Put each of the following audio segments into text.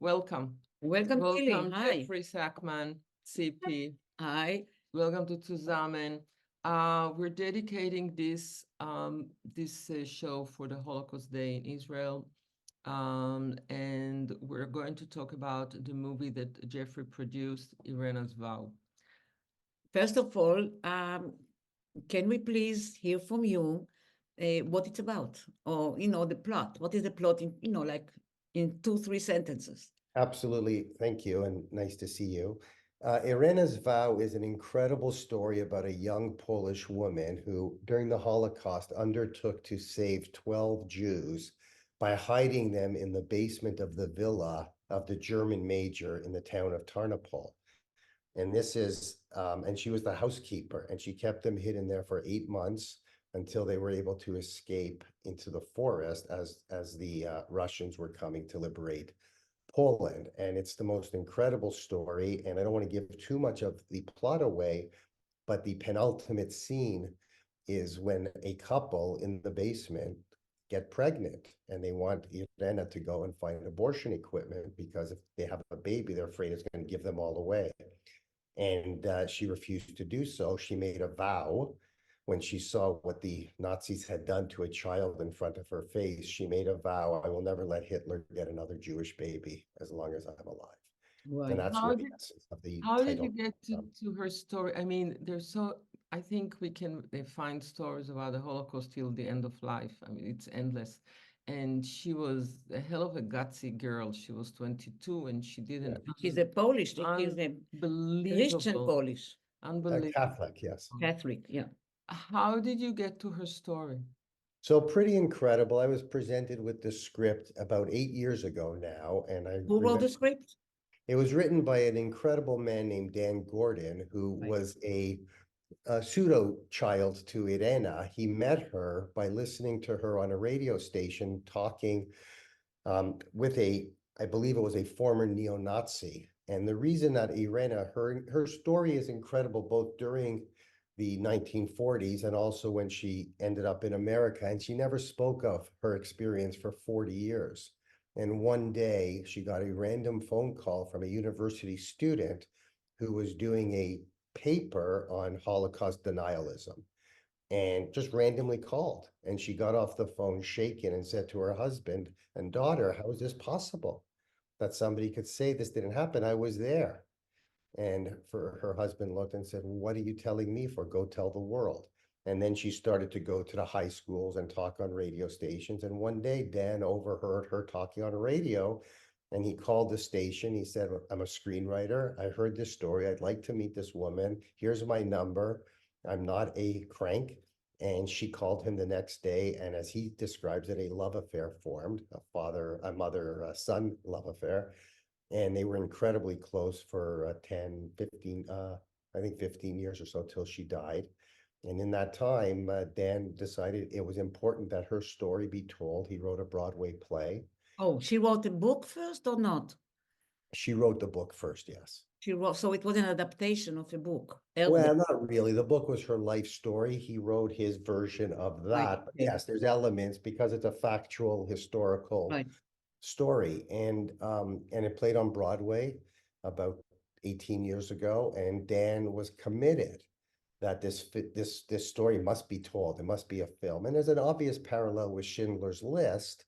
Welcome. Welcome, Tilly. Welcome, Hi. Jeffrey Sackman, Tzipi. Hi. Welcome to Tzuzamen. We're dedicating this show for the Holocaust Day in Israel. And we're going to talk about the movie that Jeffrey produced, Irena's Vow. First of all, can we please hear from you what it's about, or the plot? What is the plot in like in 2-3 sentences? Absolutely. Thank you. And nice to see you. Irena's Vow is an incredible story about a young Polish woman who, during the Holocaust, undertook to save 12 Jews by hiding them in the basement of the villa of the German major in the town of Tarnopol. And and she was the housekeeper, and she kept them hidden there for 8 months until they were able to escape into the forest as the Russians were coming to liberate Poland. And it's the most incredible story. And I don't want to give too much of the plot away, but the penultimate scene is when a couple in the basement get pregnant and they want Irena to go and find abortion equipment because if they have a baby, they're afraid it's going to give them all away. And she refused to do so. She made a vow when she saw what the Nazis had done to a child in front of her face. She made a vow, I will never let Hitler get another Jewish baby as long as I'm alive. Right. And that's the essence of the How did title. you get to her story? I mean, I think we can find stories about the Holocaust till the end of life. I mean, it's endless. And she was a hell of a gutsy girl. She was 22 and she did an She's a Polish. She's a Christian Polish. Unbelievable. Catholic, yes. Catholic, yeah. How did you get to her story? So pretty incredible. I was presented with the script about 8 years ago now. And Who wrote the script? It was written by an incredible man named Dan Gordon, who was a pseudo child to Irena. He met her by listening to her on a radio station talking with I believe it was a former neo-Nazi. And the reason that Irena, her story is incredible, both during the 1940s and also when she ended up in America. And she never spoke of her experience for 40 years. And one day she got a random phone call from a university student who was doing a paper on Holocaust denialism and just randomly called. And she got off the phone shaken and said to her husband and daughter, how is this possible that somebody could say this didn't happen? I was there. And her husband looked and said, well, what are you telling me for? Go tell the world. And then she started to go to the high schools and talk on radio stations. And one day, Dan overheard her talking on a radio, and he called the station. He said, I'm a screenwriter. I heard this story. I'd like to meet this woman. Here's my number. I'm not a crank. And she called him the next day. And as he describes it, a love affair formed, a mother-son love affair. And they were incredibly close for 10, 15, I think 15 years or so till she died. And in that time, Dan decided it was important that her story be told. He wrote a Broadway play. Oh, she wrote a book first or not? She wrote the book first, yes. She wrote, so it was an adaptation of a book. Well, not really. The book was her life story. He wrote his version of that. Right. But yes, there's elements because it's a factual, historical story. And it played on Broadway about 18 years ago. And Dan was committed that this story must be told. It must be a film. And there's an obvious parallel with Schindler's List.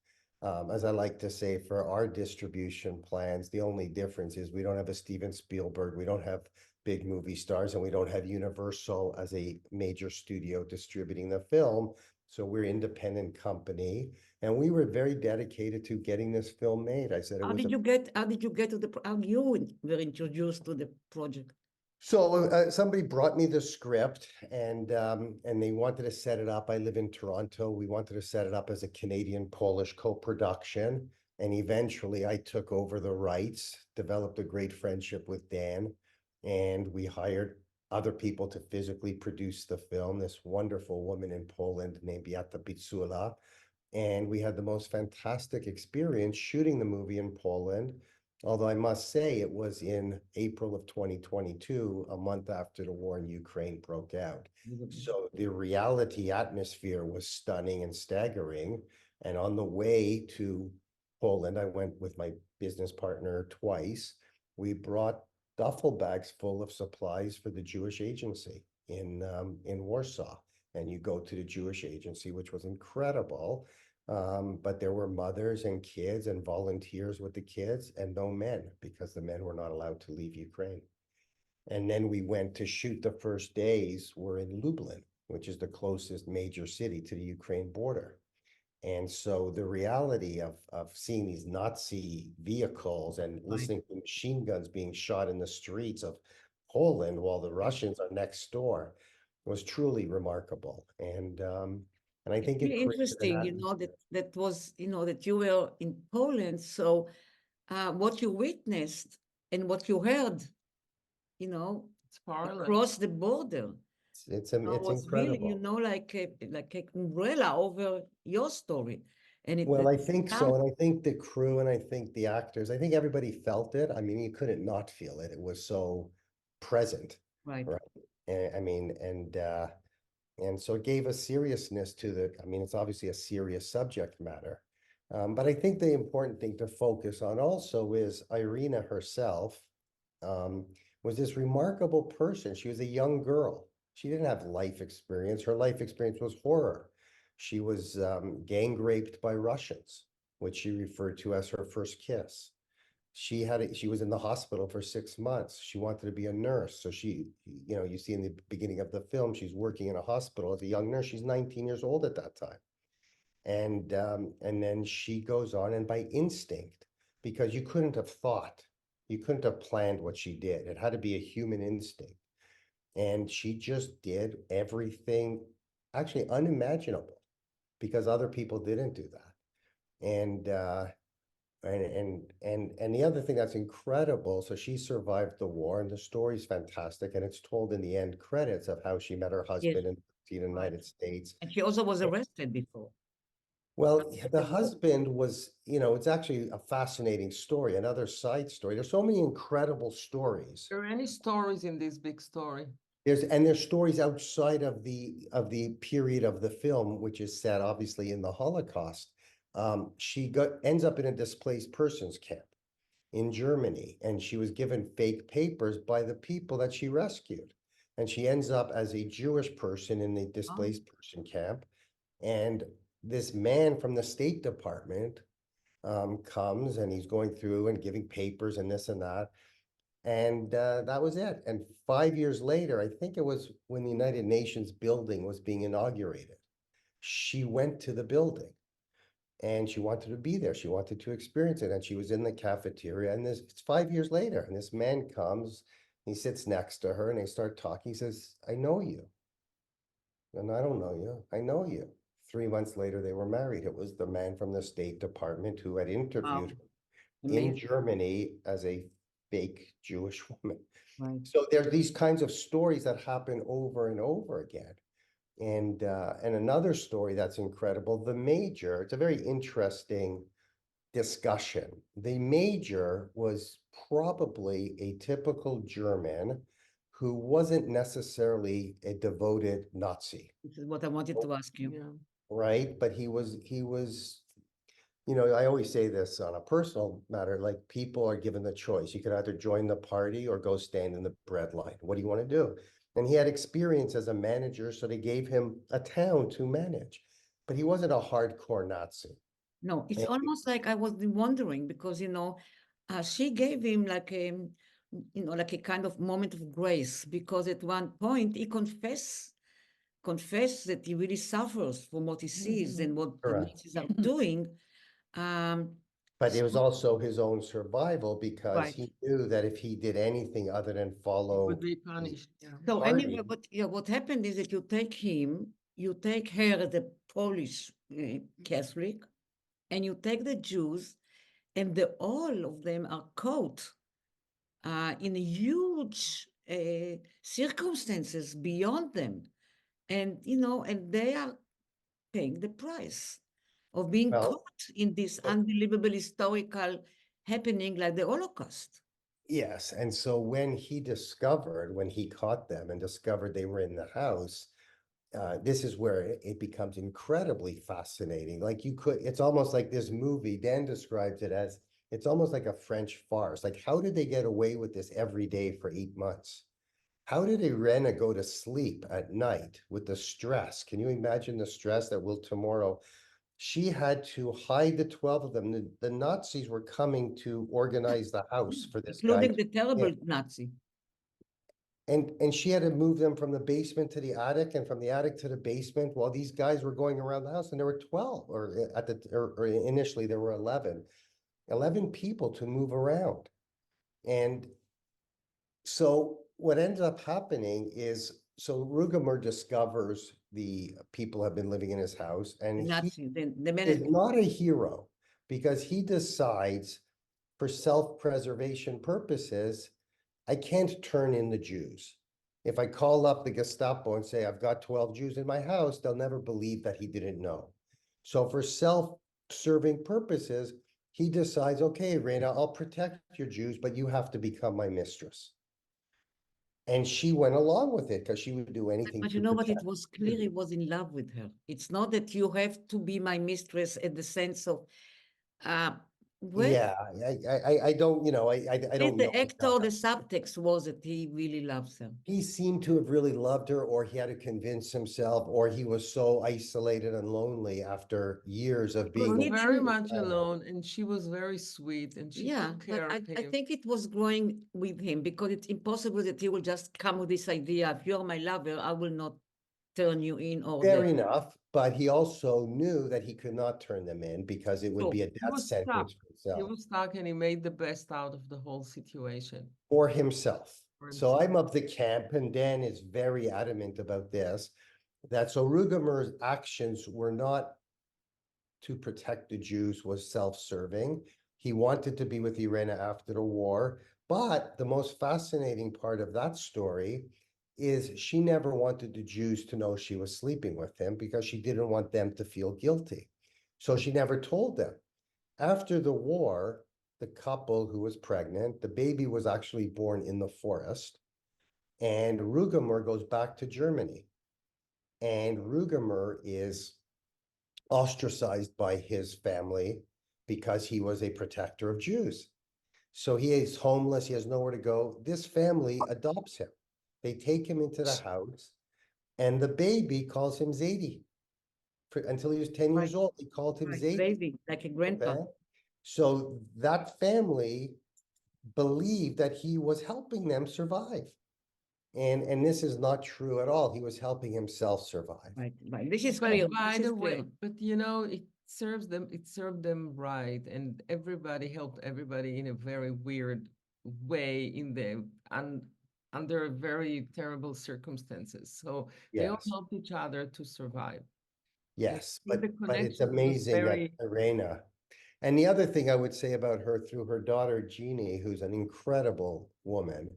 As I like to say, for our distribution plans, the only difference is we don't have a Steven Spielberg, we don't have big movie stars, and we don't have Universal as a major studio distributing the film. So we're an independent company, and we were very dedicated to getting this film made. I said, how did you get to how you were introduced to the project? So somebody brought me the script and they wanted to set it up. I live in Toronto. We wanted to set it up as a Canadian-Polish co-production. And eventually I took over the rights, developed a great friendship with Dan, and we hired other people to physically produce the film, this wonderful woman in Poland named Beata Pizzula. And we had the most fantastic experience shooting the movie in Poland. Although I must say it was in April of 2022, a month after the war in Ukraine broke out. So the reality atmosphere was stunning and staggering. And on the way to Poland. I went with my business partner twice. We brought duffel bags full of supplies for the Jewish agency in Warsaw. And you go to the Jewish agency, which was incredible. But there were mothers and kids and volunteers with the kids and no men because the men were not allowed to leave Ukraine. And then we went to shoot the first days were in Lublin, which is the closest major city to the Ukraine border. And so the reality of seeing these Nazi vehicles and listening to machine guns being shot in the streets of Poland while the Russians are next door was truly remarkable. And I think it Really created an interesting, atmosphere. that was, that you were in Poland. So what you witnessed and what you heard, you know, It's parallel. across the border It's was really, incredible. like a umbrella over your story. And Well, I think so. sound- And I think the crew and I think the actors, I think everybody felt it. I mean, you couldn't not feel it. It was so present, right. right? And I mean, and so it gave a seriousness to I mean, it's obviously a serious subject matter. But I think the important thing to focus on also is Irena herself um, was this remarkable person. She was a young girl. She didn't have life experience. Her life experience was horror. She was gang raped by Russians, which she referred to as her first kiss. She was in the hospital for 6 months. She wanted to be a nurse. So you see in the beginning of the film, she's working in a hospital as a young nurse. She's 19 years old at that time. And then she goes on and by instinct, because you couldn't have thought, you couldn't have planned what she did. It had to be a human instinct. And she just did everything actually unimaginable because other people didn't do that. And the other thing that's incredible, so she survived the war and the story's fantastic. And it's told in the end credits of how she met her Yes, husband in the United States. and she also was arrested before. Well, the The war. husband was, it's actually a fascinating story, another side story. There's so many incredible stories. Are there any stories in this big story? There's stories outside of the period of the film, which is set obviously in the Holocaust. She ends up in a displaced persons camp in Germany, and she was given fake papers by the people that she rescued. And she ends up as a Jewish person in the displaced person camp. And this man from the State Department comes and he's going through and giving papers and this and that. And that was it. And 5 years later, I think it was when the United Nations building was being inaugurated, she went to the building and she wanted to be there. She wanted to experience it. And she was in the cafeteria. And it's 5 years later. And this man comes, he sits next to her and they start talking. He says, I know you. And I don't know you. I know you. 3 months later, they were married. It was the man from the State Department who had interviewed her in Amazing. Germany as a fake Jewish woman. Right. So there are these kinds of stories that happen over and over again. And another story that's incredible, the major, it's a very interesting discussion. The major was probably a typical German who wasn't necessarily a devoted Nazi, This is what I wanted to ask you. Yeah. right? But he was, I always say this on a personal matter, like people are given the choice. You could either join the party or go stand in the bread line. What do you want to do? And he had experience as a manager, so they gave him a town to manage. But he wasn't a hardcore Nazi. No, it's And- almost like I was wondering because, she gave him like like a kind of moment of grace because at one point he confessed that he really suffers from what he sees and what the Correct. Nazis are doing. But it was So- also his own survival because Right. he knew that if he did anything other than Would follow be punished. Yeah. So party, anyway, what happened is that you take him, you take her, the Polish Catholic, and you take the Jews, and all of them are caught in huge circumstances beyond them, and and they are paying the price of being well, caught in this unbelievable historical happening like the Holocaust. yes. And so when he caught them and discovered they were in the house, this is where it becomes incredibly fascinating. Like it's almost like this movie, Dan describes it as, it's almost like a French farce. Like, how did they get away with this every day for 8 months? How did Irena go to sleep at night with the stress? Can you imagine the stress that will tomorrow? She had to hide the 12 of them. The Nazis were coming to organize the house for this guy. Including the terrible Nazi. And she had to move them from the basement to the attic and from the attic to the basement while these guys were going around the house. And there were 12, or initially there were 11 people to move around. And so what ended up happening is, so Rugemer discovers the people have been living in his house, and he Nazi, the is minute. not a hero because he decides, for self-preservation purposes, I can't turn in the Jews. If I call up the Gestapo and say, I've got 12 Jews in my house, they'll never believe that he didn't know. So for self-serving purposes, he decides, okay, Reina, I'll protect your Jews, but you have to become my mistress. And she went along with it because she would do anything But to you know what? protect. It was clear he was in love with her. It's not that you have to be my mistress in the sense of, well, Yeah, I don't, I don't the know. actor, the subtext was that he really loves her. He seemed to have really loved her, or he had to convince himself, or he was so isolated and lonely after years of He was being He very didn't, much alone, and she was very sweet, and she yeah, took but care of I him. think it was growing with him because it's impossible that he will just come with this idea, if you're my lover, I will not turn you in or Fair that. enough, but he also knew that he could not turn them in because it would So be a He death was stuck. sentence for He himself. was stuck, and he made the best out of the whole situation For himself. for So himself. I'm of the camp, and Dan is very adamant about this, that so Rugemer's actions were not to protect the Jews, was self-serving. He wanted to be with Irena after the war, but the most fascinating part of that story is she never wanted the Jews to know she was sleeping with him because she didn't want them to feel guilty. So she never told them. After the war, the couple who was pregnant, the baby was actually born in the forest, and Rugemer goes back to Germany. And Rugemer is ostracized by his family because he was a protector of Jews. So he is homeless, he has nowhere to go. This family adopts him. They take him into the house, and the baby calls him Zadie. Until he was 10 Right, years old, he called him right, Zadie. baby, like a grandpa. Okay. So that family believed that he was helping them survive. And this is not true at all. He was helping himself survive. Right, right. This is But clear. by This is the way, clear. but it served them right, and everybody helped everybody in a very weird way under very terrible circumstances. So they all Yes, helped each other to survive. And yes, I think the but it's connection was amazing that very, Irena. And the other thing I would say about her through her daughter Jeannie, who's an incredible woman,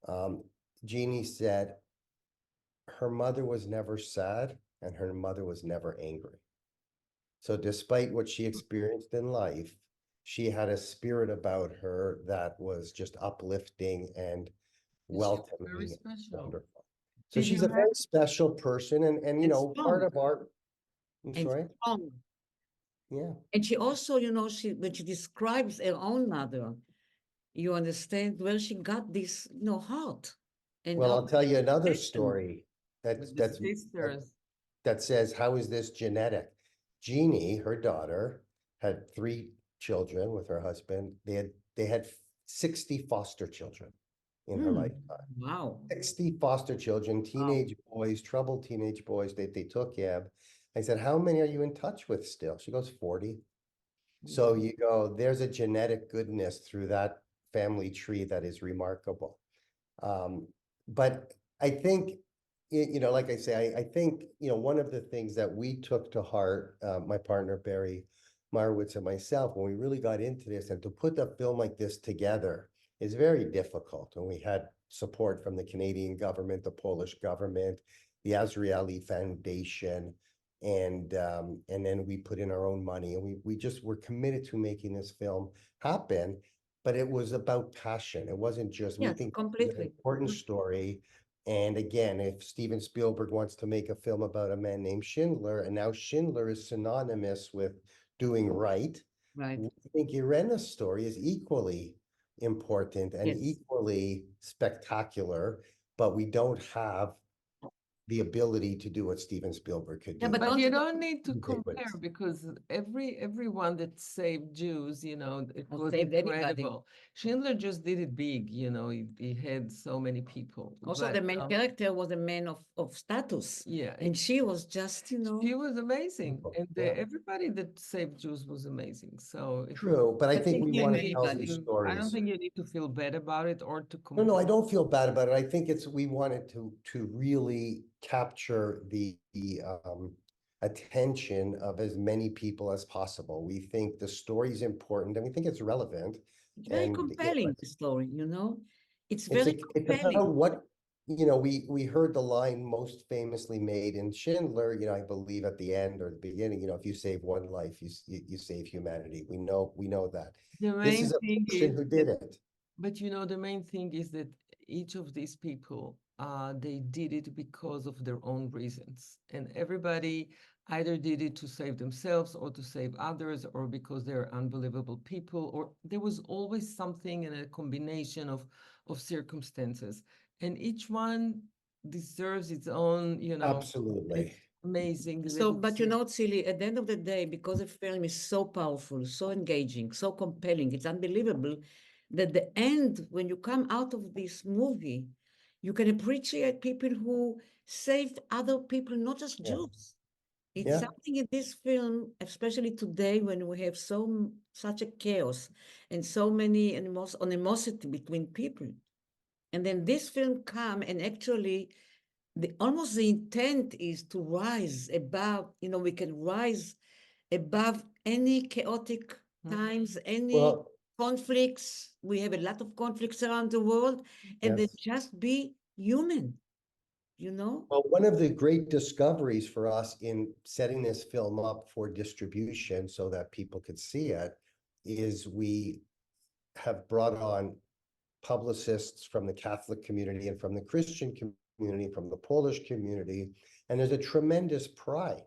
um, Jeannie said her mother was never sad and her mother was never angry. So despite what she experienced in life, she had a spirit about her that was just uplifting and she's very welcoming and special. wonderful. So Did she's you a have very special person, and And part strong, of our, I'm and sorry, strong. yeah. And she also, when she describes her own mother, you understand where she got this, heart and Well, all I'll tell you another passion. story that's with the sisters? that says, how is this genetic? Jeannie, her daughter, had 3 children with her husband. They had 60 foster children in her Hmm. lifetime. Wow. 60 foster children, Wow. teenage boys, troubled teenage boys. They took him. I said, how many are you in touch with still? She goes, 40. So you go, there's a genetic goodness through that family tree that is remarkable. Um, but I think, like I say, I think, one of the things that we took to heart, my partner, Barry Marwitz, and myself, when we really got into this, and to put a film like this together is very difficult. And we had support from the Canadian government, the Polish government, the Azrieli Foundation, and then we put in our own money, and we just were committed to making this film happen. But it was about passion. It wasn't just, we Yes, think it's an completely. important story. And again, if Steven Spielberg wants to make a film about a man named Schindler, and now Schindler is synonymous with doing right, Right. I think Irena's story is equally important and Yes. equally spectacular, but we don't have the ability to do what Steven Spielberg could Yeah, do. but But also you don't need to Ubiquitous. compare because everyone that saved Jews, you know, it Or was saved anybody. incredible. Schindler just did it big, you know, he had so many people. Also, But the main character was a man of status, yeah, and she was just, you know, she was amazing, and Yeah. everybody that saved Jews was amazing. So True, but I I think think we you want to need tell to- these I don't stories. think you need to feel bad about it or to No, compare. I don't feel bad about it. I think we wanted to really capture the attention of as many people as possible. We think the story's important and we think it's relevant. it's very And compelling, the story, you know. It's it's very it's compelling. about what, we heard the line most famously made in Schindler, I believe at the end or the beginning, if you save one life, you save humanity. We know that. The This main is a thing person is who that, did it. but you know, the main thing is that each of these people, they did it because of their own reasons. And everybody either did it to save themselves or to save others or because they're unbelievable people, or there was always something in a combination of circumstances. And each one deserves its own, you know, and Absolutely. it's amazing that So, but you it's, know, Silly, at the end of the day, because the film is so powerful, so engaging, so compelling, it's unbelievable that the end, when you come out of this movie, you can appreciate people who saved other people, not just Yeah. Jews. It's Yeah. something in this film, especially today when we have such a chaos and so many animosity between people. And then this film come and actually almost the intent is to rise above, we can rise above any chaotic times, any Well, conflicts. We have a lot of conflicts around the world, and then yes. just be human, you know? Well, one of the great discoveries for us in setting this film up for distribution so that people could see it is we have brought on publicists from the Catholic community and from the Christian community, from the Polish community, and there's a tremendous pride,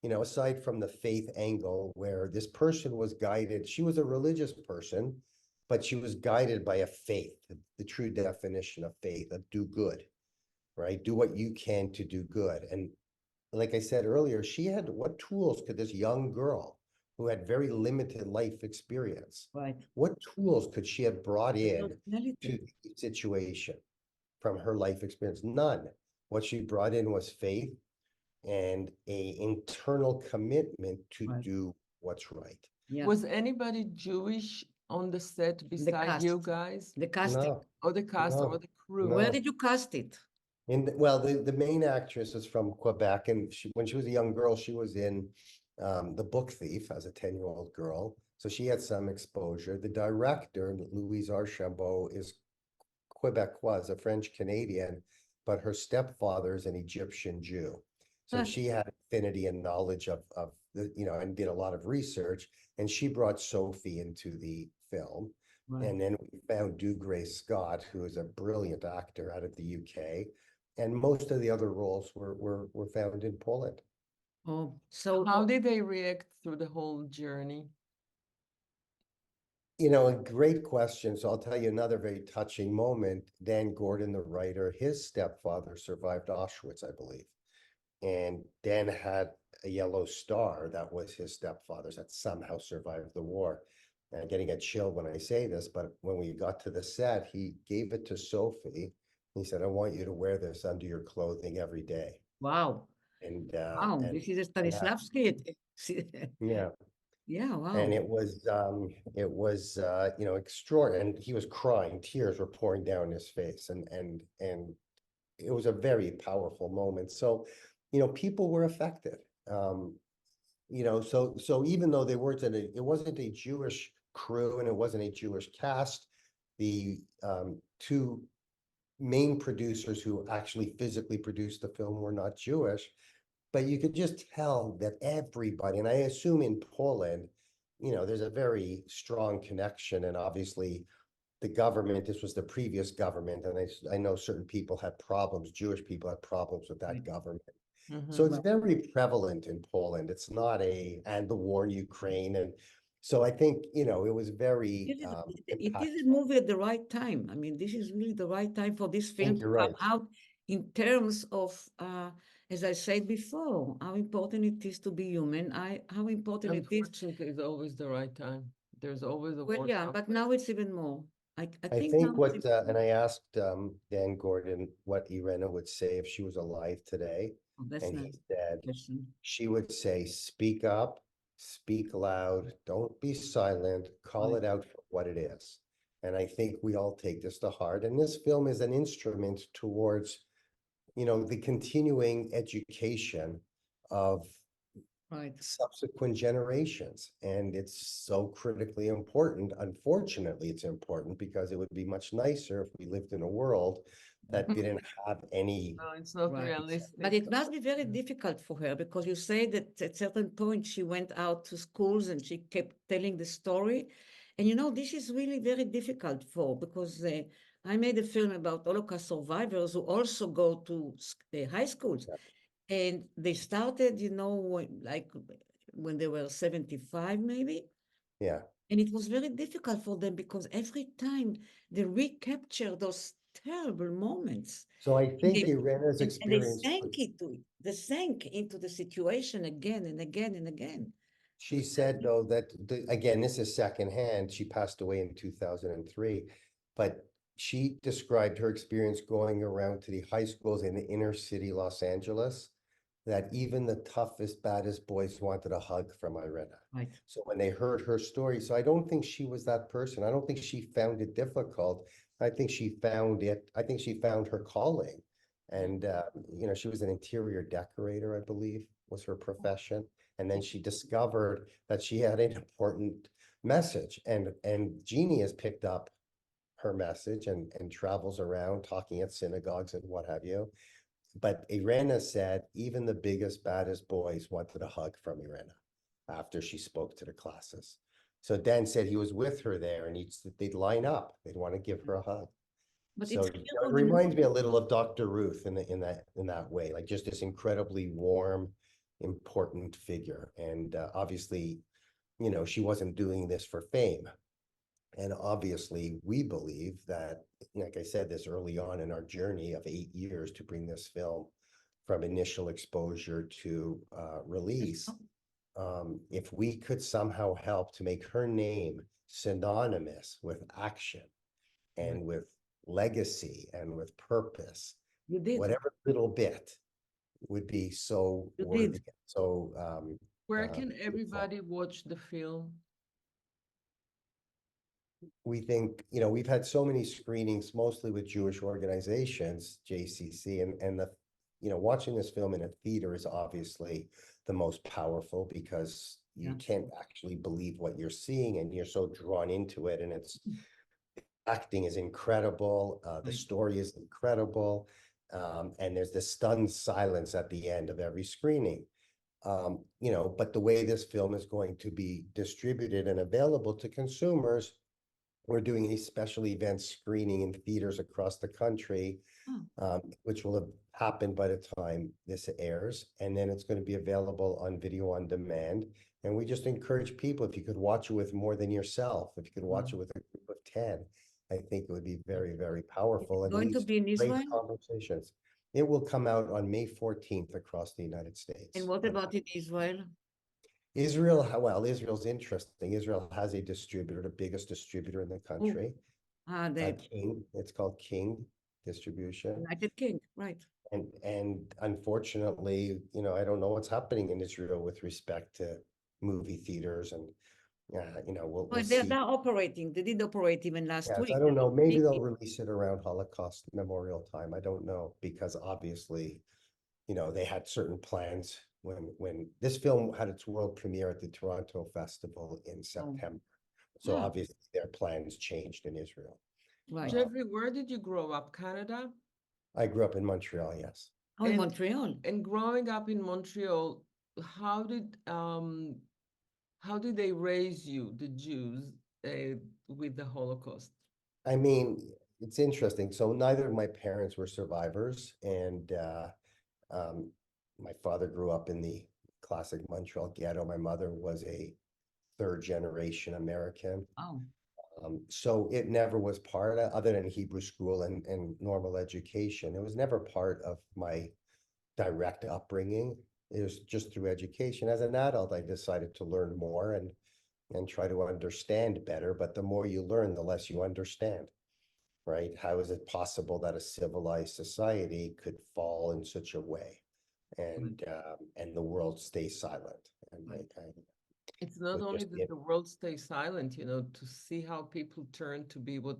aside from the faith angle where this person was guided. She was a religious person, but she was guided by a faith, the true definition of faith, of do good, right? Do what you can to do good. And like I said earlier, what tools could this young girl who had very limited life experience, Right. what tools could she have brought in Personality. to the situation from her life experience? None. What she brought in was faith and a internal commitment to Right. do what's right. Yeah. was anybody Jewish on the set The beside you cast, guys? the casting. No, Or the cast or no, the crew? Where no. did you cast it? Well, the main actress is from Quebec, and when she was a young girl, she was in The Book Thief as a 10-year-old girl. So she had some exposure. The director, Louise Archambault, is Quebecois, a French Canadian, but her stepfather is an Egyptian Jew. So Ah, she had affinity and knowledge of the, and did a lot of research. And she brought Sophie into the film. right. And then we found Dougray Scott, who is a brilliant actor out of the UK. And most of the other roles were found in Poland. Oh, so How did they react through the whole journey? A great question. So I'll tell you another very touching moment. Dan Gordon, the writer, his stepfather survived Auschwitz, I believe. And Dan had a yellow star that was his stepfather's that somehow survived the war. And I'm getting a chill when I say this, but when we got to the set, he gave it to Sophie. He said, I want you to wear this under your clothing every day. wow. And Wow, and this is a yeah, Stanislavski. yeah. Yeah, wow. And it was extraordinary. And he was crying, tears were pouring down his face. And it was a very powerful moment. So, people were affected. So even though it wasn't a Jewish crew and it wasn't a Jewish cast, the two main producers who actually physically produced the film were not Jewish, but you could just tell that everybody, and I assume in Poland, there's a very strong connection and obviously the government, this was the previous government, and I know certain people had problems, Jewish people had problems with that Right. government. So Mhm. it's very prevalent in Poland. It's not and the war in Ukraine. And so I think, it was very It is a impactful. movie at the right time. I mean, this is really the right time for this I film think to you're come right. out in terms of, as I said before, how important it is to be human. How important it is. Unfortunately, it's always the right time. There's always a Well, war yeah, coming. but now it's even more. I I think now think it's what, and I asked Dan Gordon what Irena would say if she was alive today. oh, that's And he nice said, question. she would say, speak up, speak loud, don't be silent, call Right. it out for what it is. And I think we all take this to heart. And this film is an instrument towards, the continuing education of Right. subsequent generations. And it's so critically important. Unfortunately, it's important because it would be much nicer if we lived in a world that didn't have any. No, it's not Right. But realistic. it must be very difficult for her because you say that at certain point she went out to schools and she kept telling the story. And this is really very difficult for because I made a film about Holocaust survivors who also go to high schools. And they started, like when they were 75, maybe. Yeah. And it was very difficult for them because every time they recapture those terrible moments. So I And think Irena's they experience, they sank into the situation again and again and again. It she was said though that, again, this is secondhand, she passed away in 2003, but she described her experience going around to the high schools in the inner city Los Angeles, that even the toughest, baddest boys wanted a hug from Irena. right. So when they heard her story, so I don't think she was that person. I don't think she found it difficult. I think she found her calling. And, she was an interior decorator, I believe, was her profession. And then she discovered that she had an important message. And Jeannie has picked up her message and travels around talking at synagogues and what have you. But Irena said even the biggest, baddest boys wanted a hug from Irena after she spoke to the classes. So Dan said he was with her there and they'd line up. They'd want to give her a hug. But So it's it clear from the reminds me movie. a little of Dr. Ruth in that way, like just this incredibly warm, important figure. And obviously, she wasn't doing this for fame. And obviously, we believe that, like I said, this early on in our journey of 8 years to bring this film from initial exposure to release, if we could somehow help to make her name synonymous with action and with legacy and with purpose, You did. whatever little bit would be so You worthy, did. so Where can beautiful. everybody watch the film? We think, we've had so many screenings, mostly with Jewish organizations, JCC, and watching this film in a theater is obviously the most powerful because you Yeah. can't actually believe what you're seeing and you're so drawn into it. And acting is incredible. The Right. story is incredible. And there's this stunned silence at the end of every screening. But the way this film is going to be distributed and available to consumers, we're doing a special event screening in theaters across the country, which will have happened by the time this airs. And then it's going to be available on video on demand. And we just encourage people, if you could watch it with more than yourself, if you could watch it with a group of 10, I think it would be very, very powerful and Going lead to to be in great Israel? conversations. It will come out on May 14th across the United And States. what about in Israel? Israel's interesting. Israel has a distributor, the biggest distributor in the Oh, country. the King, it's called King Distribution. United King, right. And unfortunately, I don't know what's happening in Israel with respect to movie theaters and, we'll Well, they're see. now operating. They did operate even last Yes, week. I don't know. Maybe they'll release it around Holocaust Memorial time. I don't know, because obviously, they had certain plans when this film had its world premiere at the Toronto Festival in September. So Ah, obviously their plans changed in Israel. right. Jeffrey, where did you grow up? Canada? I grew up in Montreal, yes. Oh, in And Montreal. and growing up in Montreal, how did how did they raise you, the Jews, with the Holocaust? I mean, it's interesting. So neither of my parents were survivors, and um, my father grew up in the classic Montreal ghetto. My mother was a third generation American. Oh, So it never was part of, other than Hebrew school and normal education. It was never part of my direct upbringing. It was just through education. As an adult, I decided to learn more and try to understand better. But the more you learn, the less you understand, right? How is it possible that a civilized society could fall in such a way right, and the world stays silent? And right. It's not with only just that the world stays silent, to see how people turn to be what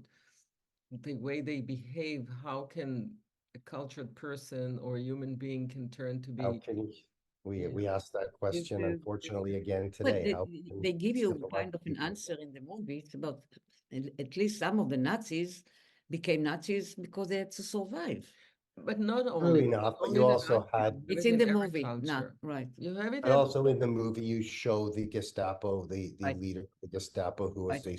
the way they behave, how can a cultured person or a human being can turn to how be, can you, yeah. we asked that This question is unfortunately again But today. How can they give you civilized kind of an people? answer in the movie. It's about at least some of the Nazis became Nazis because they had to survive. but not True only, enough, but only you the also Nazis, had, you have It's it in in the every movie. Nah, culture. right, You have it but every, also in the movie, you show the Gestapo, the right, leader of the Gestapo, who right. was a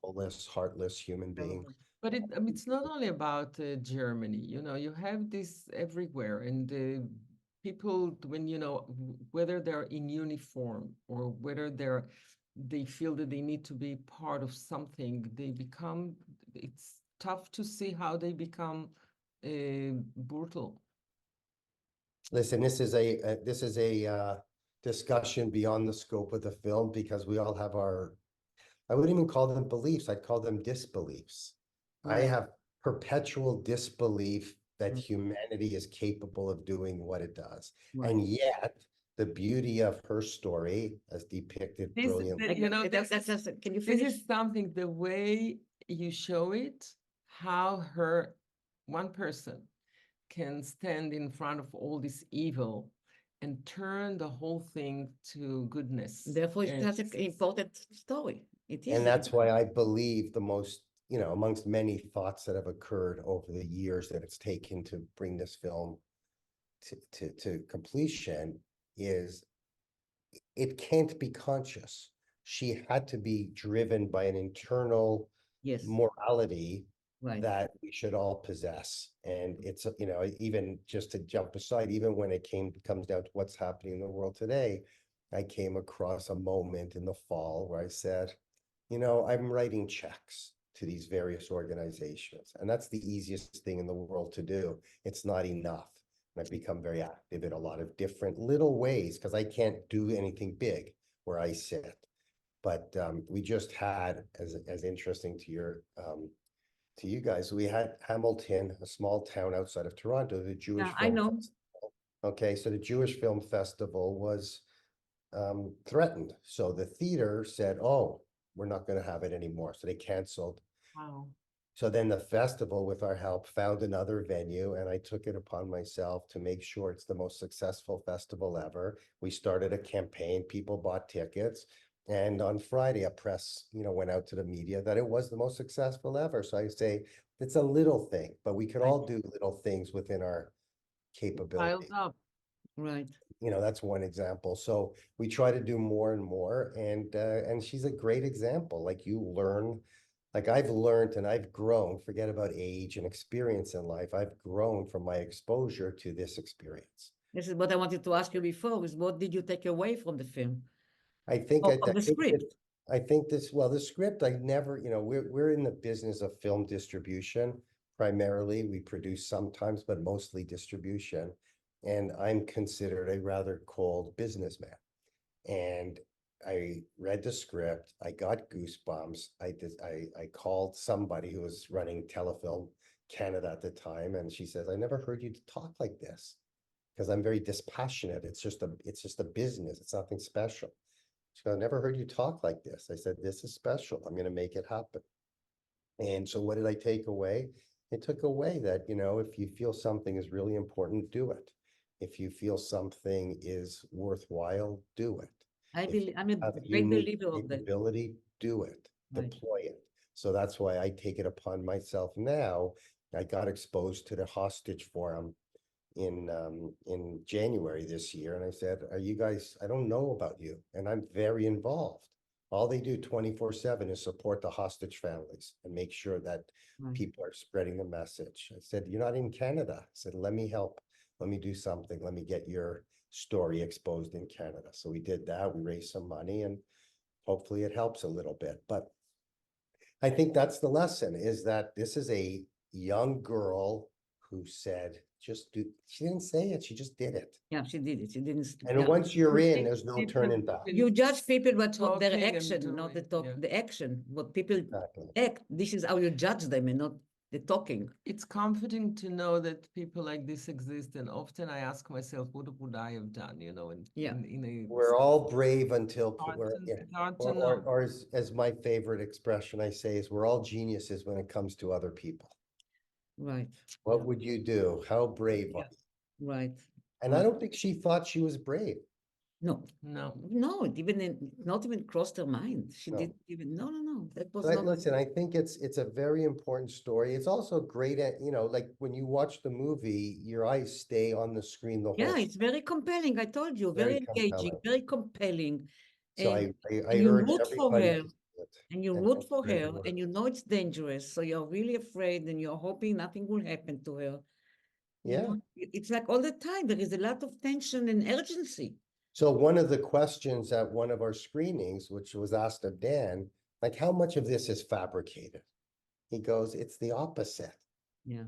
soulless, heartless human being. but it's not only about Germany, you have this everywhere, and people, when, whether they're in uniform or whether they feel that they need to be part of something, it's tough to see how they become brutal. Listen, this is a discussion beyond the scope of the film because we all have our, I wouldn't even call them beliefs, I'd call them disbeliefs. I Right. have perpetual disbelief that Mm, humanity is capable of doing what it does. right. And yet, the beauty of her story, as depicted This, brilliantly. Can you this finish? is something, the way you show it, how one person can stand in front of all this evil and turn the whole thing to goodness. Therefore, it's And such an important story. It And is. that's why I believe the most, amongst many thoughts that have occurred over the years that it's taken to bring this film to completion is it can't be conscious. She had to be driven by an internal Yes, morality right. that we should all possess. And it's, even just to jump aside, even when it comes down to what's happening in the world today, I came across a moment in the fall where I said, I'm writing checks to these various organizations, and that's the easiest thing in the world to do. It's not enough. And I've become very active in a lot of different little ways because I can't do anything big where I sit. But we just had, as interesting to you guys, we had Hamilton, a small town outside of Toronto, the Yeah, Jewish I Film know. Festival. Okay, so the Jewish Film Festival was threatened. So the theater said, oh, we're not going to have it anymore. So they canceled. wow. So then the festival, with our help, found another venue, and I took it upon myself to make sure it's the most successful festival ever. We started a campaign, people bought tickets, and on Friday, a press, went out to the media that it was the most successful ever. So I say it's a little thing, but we could Right, all do little things within our Piled capability. up. right. That's one example. So we try to do more and more, and she's a great example. Like you learn, like I've learned and I've grown, forget about age and experience in life. I've grown from my exposure to this experience. This is what I wanted to ask you before, is what did you take away from the film I think or I from the think that script? I think this, well, the script, I never, we're in the business of film distribution. Primarily, we produce sometimes, but mostly distribution. And I'm considered a rather cold businessman. And I read the script, I got goosebumps. I called somebody who was running Telefilm Canada at the time, and she says, I never heard you talk like this because I'm very dispassionate. It's just a business. It's nothing special. She goes, I never heard you talk like this. I said, this is special. I'm going to make it happen. And so what did I take away? It took away that, if you feel something is really important, do it. If you feel something is worthwhile, do it. If you I'm a have a great unique believer of that. capability, do it, Right. deploy it. So that's why I take it upon myself now. I got exposed to the hostage forum in January this year, and I said, "Are you guys? I don't know about you, and I'm very involved. All they do 24/7 is support the hostage families and make sure that Right. people are spreading the message. I said, you're not in Canada. I said, let me help. Let me do something. Let me get your story exposed in Canada. So we did that. We raised some money and hopefully it helps a little bit. But I think that's the lesson, is that this is a young girl who said, just do, she didn't say it, she just did it. Yeah, she did it. She didn't. And Yeah. once you're in, think there's no people turning back. been You judge people, but what their talking and action, not the doing, talk, yeah. the action, what people Exactly. act. This is how you judge them and not the talking. It's comforting to know that people like this exist, and often I ask myself, what would I have done, you know, Yeah. in a We're all brave until, hard we're, to, yeah. it's hard to Or, know. or as my favorite expression I say is, we're all geniuses when it comes to other people. Right. What would you do? How brave Yeah. are you? Right. And I Right. don't think she thought she was brave. No. No. No, it not even crossed her mind. She No. didn't even. No. That was But not. listen, I think it's a very important story. It's also great at, you know, like when you watch the movie, your eyes stay on the screen the Yeah, whole. it's very compelling. I told you, Very very engaging, compelling. very compelling. So And I and you urge root for everybody her, to do it and you and root for spread the her, word. and you know it's dangerous. So you're really afraid, and you're hoping nothing will happen to her. You Yeah. know, it's like all the time there is a lot of tension and urgency. So one of the questions at one of our screenings, which was asked of Dan, like, how much of this is fabricated? He goes, it's the opposite. Yeah.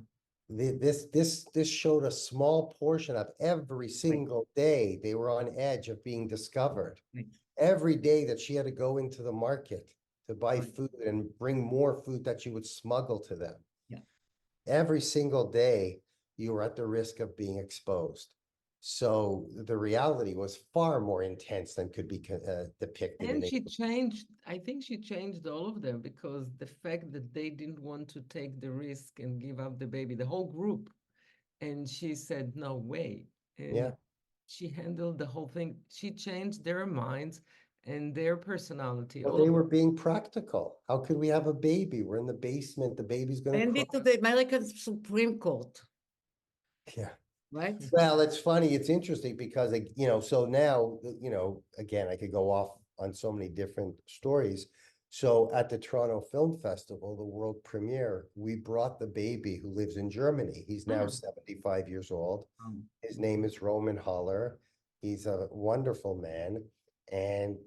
This showed a small portion of every single day they were on edge of being discovered. Right. Every day that she had to go into the market to buy Right. food and bring more food that she would smuggle to them. Yeah. Every single day you were at the risk of being exposed. So the reality was far more intense than could be depicted in And a. she changed, I think she changed all of them, because the fact that they didn't want to take the risk and give up the baby, the whole group, and she said, no way. And Yeah. she handled the whole thing. She changed their minds and their personality. But All they of were being practical. How could we have a baby? We're in the basement. The baby's gonna Send cry. it to the American Supreme Court, Yeah. right? Well, it's funny, it's interesting because, like, you know, so now, you know, again, I could go off on so many different stories. So at the Toronto Film Festival, the world premiere, we brought the baby who lives in Germany. He's now Ah. 75 years old. His name is Roman Haller. He's a wonderful man. And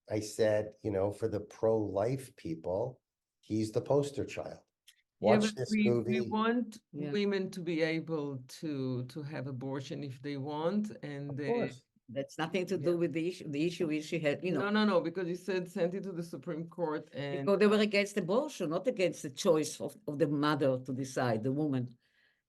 I said, you know, for the pro-life people, he's the poster child. Yeah, Watch but this we movie. want Yeah. women to be able to have abortion if they want, and Of course. That's nothing to do Yeah. with the issue. The issue is she had, you know, no, because you said send it to the Supreme Court, and because they were against abortion, not against the choice of the mother to decide, the woman.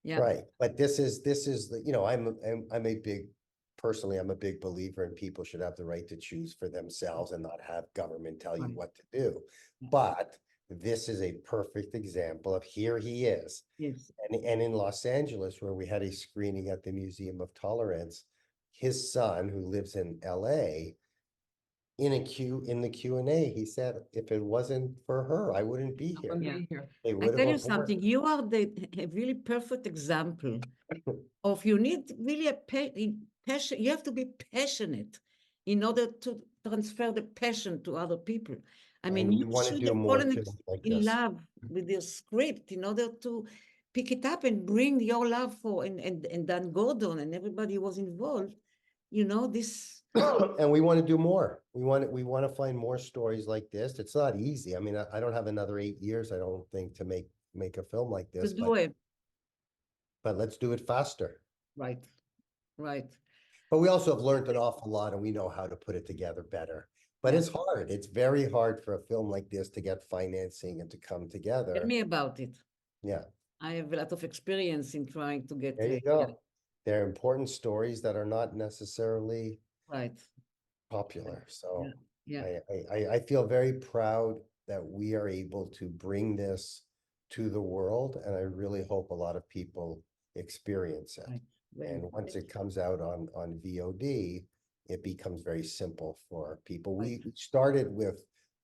Yeah. Right, but this is the, you know, I'm a big, personally, I'm a big believer in people should have the right to choose for themselves and not have government tell you Right. what to do. Yeah. But this is a perfect example of, here he is. Yes. And in Los Angeles, where we had a screening at the Museum of Tolerance, his son, who lives in LA, in the Q&A, he said, if it wasn't for her, I wouldn't be I here. wouldn't Yeah. be here. They I would tell have you something, aborted. you are a really perfect example of you need really a passion. You have to be passionate in order to transfer the passion to other people. I mean, And you we want to should do have more fallen films like in this. love with your script in order to pick it up and bring your love for and Dan Gordon and everybody who was involved. You know, this And we want to do more. We want to find more stories like this. It's not easy. I mean, I don't have another 8 years, I don't think, to make a film like to this, do it. but let's do it faster. Right. Right. But we also have learned an awful lot and we know how to put it together better. But Yeah. it's hard. It's very hard for a film like this to get financing and to come Tell together. me about it. Yeah, I have a lot of experience in trying to get there you yeah, go. They're important stories that are not necessarily right. popular. So Yeah. I feel very proud that we are able to bring this to the world, and I really hope a lot of people experience it. Right. And once it comes out on VOD, it becomes very simple for people. Right. We started with,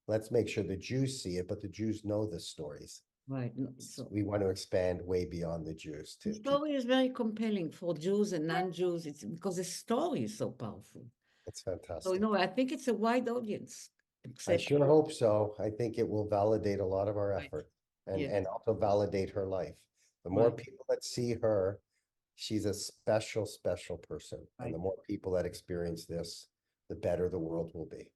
let's make sure the Jews see it, but the Jews know the stories. Right. So We want to expand way beyond the Jews the to people. story is very compelling for Jews and non-Jews. It's because the story is so powerful. It's So, fantastic. you know, I think it's a wide audience. I Except sure hope so. I think it will validate a lot of our Right. effort Yes. and also validate her life. The more Right. people that see her, she's a special, special person. And the Right. more people that experience this, the better the world will be.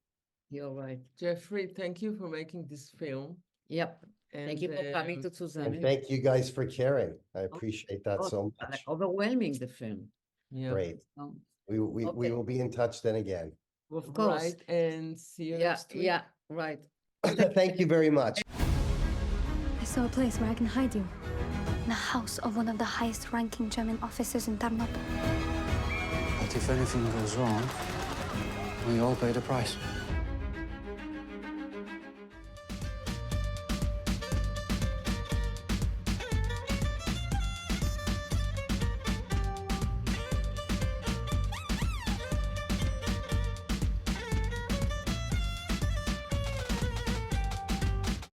you're right. Jeffrey, thank you for making this film. Yep. And Thank you for coming to And Tzuzamen. thank you guys for caring. I appreciate that Oh, so like much. overwhelming the film. yeah, Great. Um, We Okay. will be in touch then again. Of course. right. And see you Yeah, next week. yeah, right. Thank you very much. I saw a place where I can hide you. In the house of one of the highest ranking German officers in Tarnop. But if anything goes wrong, we all pay the price.